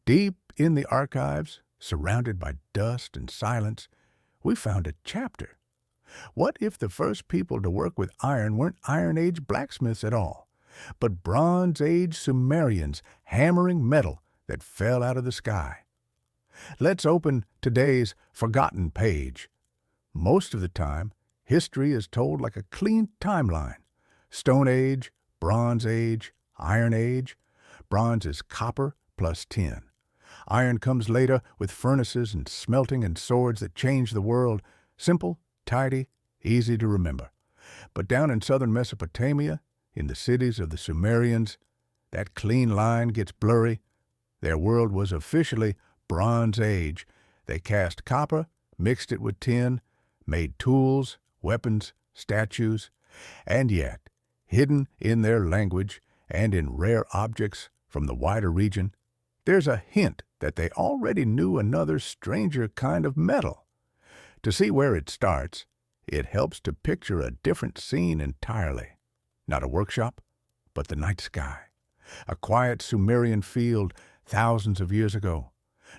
Deep in the archives, surrounded by dust and silence, we found a chapter. What if the first people to work with iron weren't Iron Age blacksmiths at all, but Bronze Age Sumerians hammering metal that fell out of the sky? Let's open today's forgotten page. Most of the time, history is told like a clean timeline. Stone Age, Bronze Age, Iron Age. Bronze is copper plus tin. Iron comes later with furnaces and smelting and swords that change the world. Simple, tidy, easy to remember. But down in southern Mesopotamia, in the cities of the Sumerians, that clean line gets blurry. Their world was officially Bronze Age. They cast copper, mixed it with tin, made tools, weapons, statues, and yet, hidden in their language and in rare objects from the wider region, there's a hint that they already knew another stranger kind of metal. To see where it starts, it helps to picture a different scene entirely. Not a workshop, but the night sky. A quiet Sumerian field thousands of years ago.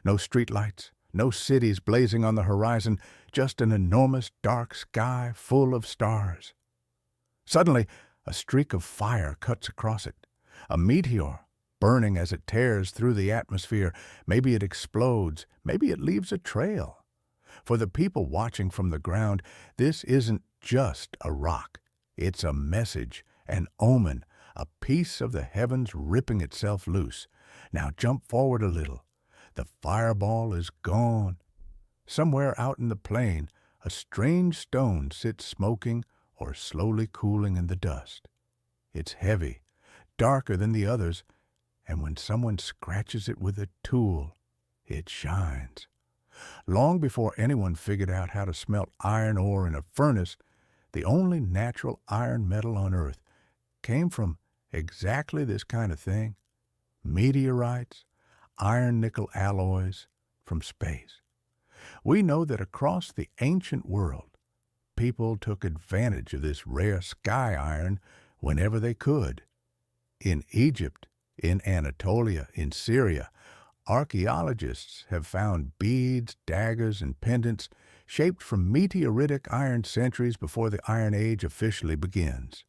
No streetlights, no cities blazing on the horizon, just an enormous dark sky full of stars. Suddenly, a streak of fire cuts across it. A meteor, burning as it tears through the atmosphere. Maybe it explodes, maybe it leaves a trail. For the people watching from the ground, this isn't just a rock. It's a message, an omen, a piece of the heavens ripping itself loose. Now jump forward a little. The fireball is gone. Somewhere out in the plain, a strange stone sits smoking or slowly cooling in the dust. It's heavy, darker than the others, and when someone scratches it with a tool, it shines. Long before anyone figured out how to smelt iron ore in a furnace, the only natural iron metal on Earth came from exactly this kind of thing: meteorites, iron-nickel alloys from space. We know that across the ancient world, people took advantage of this rare sky iron whenever they could. In Egypt, in Anatolia, in Syria, archaeologists have found beads, daggers, and pendants shaped from meteoritic iron centuries before the Iron Age officially begins.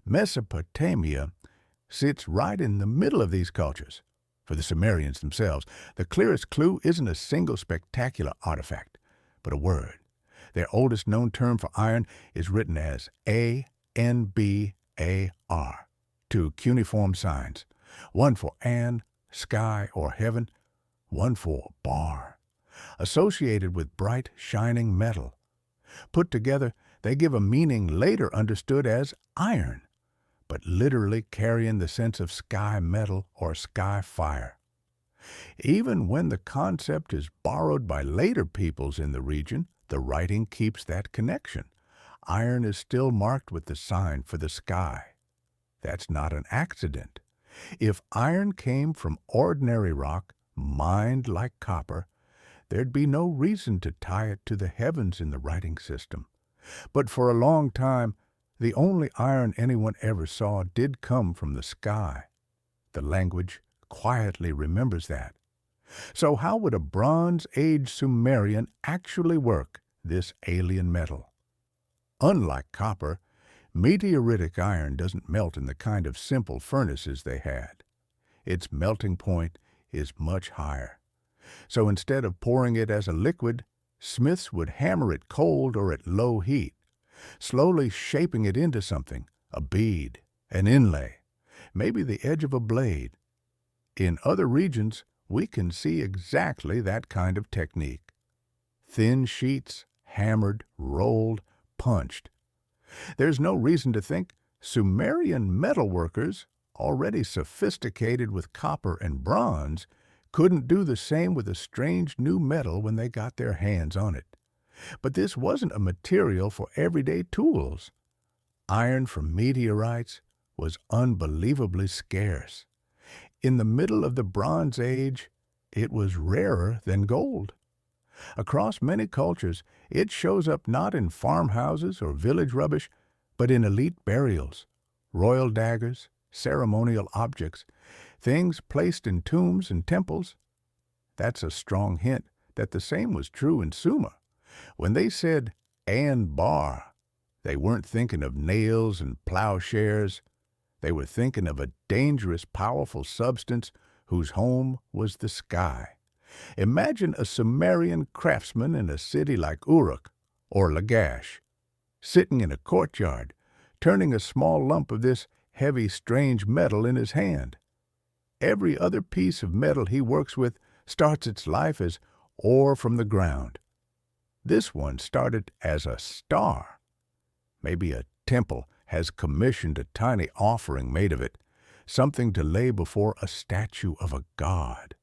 Mesopotamia sits right in the middle of these cultures. For the Sumerians themselves, the clearest clue isn't a single spectacular artifact, but a word. Their oldest known term for iron is written as AN.BAR, two cuneiform signs, one for An, sky or heaven, one for bar, associated with bright, shining metal. Put together, they give a meaning later understood as iron, but literally carrying the sense of sky metal or sky fire. Even when the concept is borrowed by later peoples in the region, the writing keeps that connection. Iron is still marked with the sign for the sky. That's not an accident. If iron came from ordinary rock, mined like copper, there'd be no reason to tie it to the heavens in the writing system. But for a long time, the only iron anyone ever saw did come from the sky. The language quietly remembers that. So how would a Bronze Age Sumerian actually work this alien metal? Unlike copper, meteoritic iron doesn't melt in the kind of simple furnaces they had. Its melting point is much higher. So instead of pouring it as a liquid, smiths would hammer it cold or at low heat, slowly shaping it into something, a bead, an inlay, maybe the edge of a blade. In other regions, we can see exactly that kind of technique. Thin sheets, hammered, rolled, punched. There's no reason to think Sumerian metalworkers, already sophisticated with copper and bronze, couldn't do the same with a strange new metal when they got their hands on it. But this wasn't a material for everyday tools. Iron from meteorites was unbelievably scarce. In the middle of the Bronze Age, it was rarer than gold. Across many cultures, it shows up not in farmhouses or village rubbish, but in elite burials, royal daggers, ceremonial objects, things placed in tombs and temples That's a strong hint that the same was true in Sumer. When they said AN.BAR, they weren't thinking of nails and plowshares. They were thinking of a dangerous, powerful substance whose home was the sky. Imagine a Sumerian craftsman in a city like Uruk or Lagash, sitting in a courtyard, turning a small lump of this heavy, strange metal in his hand. Every other piece of metal he works with starts its life as ore from the ground. This one started as a star. Maybe a temple has commissioned a tiny offering made of it, something to lay before a statue of a god.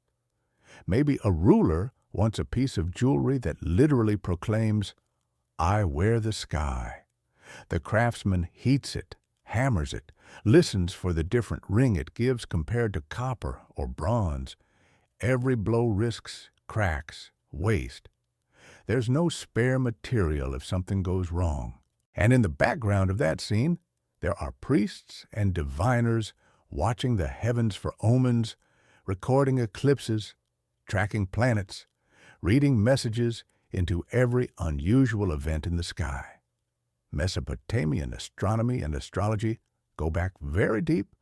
Maybe a ruler wants a piece of jewelry that literally proclaims, "I wear the sky." The craftsman heats it, hammers it, listens for the different ring it gives compared to copper or bronze. Every blow risks cracks, waste. There's no spare material if something goes wrong. And in the background of that scene, there are priests and diviners watching the heavens for omens, recording eclipses, tracking planets, reading messages into every unusual event in the sky. Mesopotamian astronomy and astrology go back very deep.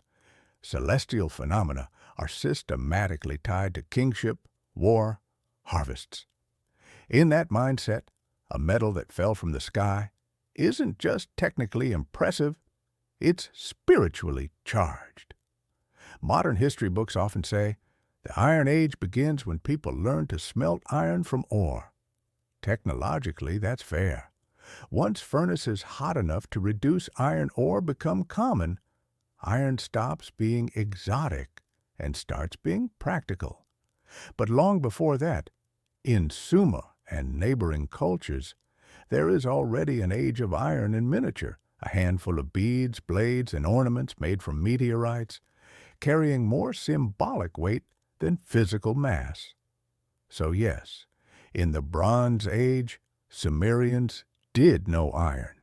Celestial phenomena are systematically tied to kingship, war, harvests. In that mindset, a metal that fell from the sky isn't just technically impressive, it's spiritually charged. Modern history books often say, the Iron Age begins when people learn to smelt iron from ore. Technologically, that's fair. Once furnaces hot enough to reduce iron ore become common, iron stops being exotic and starts being practical. But long before that, in Sumer and neighboring cultures, there is already an age of iron in miniature, a handful of beads, blades, and ornaments made from meteorites, carrying more symbolic weight than physical mass. So yes, in the Bronze Age, Sumerians did know iron.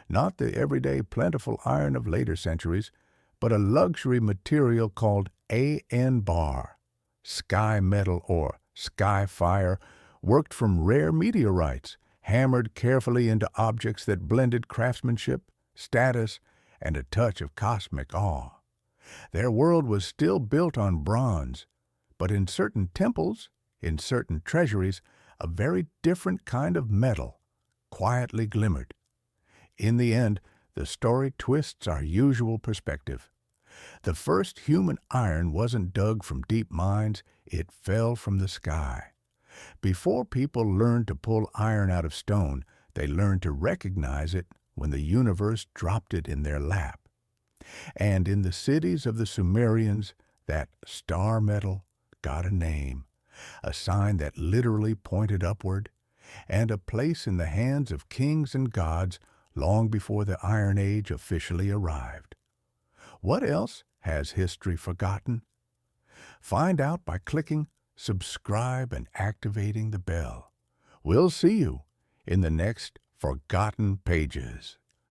Not the everyday plentiful iron of later centuries, but a luxury material called AN.BAR, sky metal or sky fire, worked from rare meteorites, hammered carefully into objects that blended craftsmanship, status, and a touch of cosmic awe. Their world was still built on bronze, but in certain temples, in certain treasuries, a very different kind of metal quietly glimmered. In the end, the story twists our usual perspective. The first human iron wasn't dug from deep mines, it fell from the sky. Before people learned to pull iron out of stone, they learned to recognize it when the universe dropped it in their lap. And in the cities of the Sumerians, that star metal got a name, a sign that literally pointed upward, and a place in the hands of kings and gods long before the Iron Age officially arrived. What else has history forgotten? Find out by clicking subscribe and activating the bell. We'll see you in the next Forgotten Pages.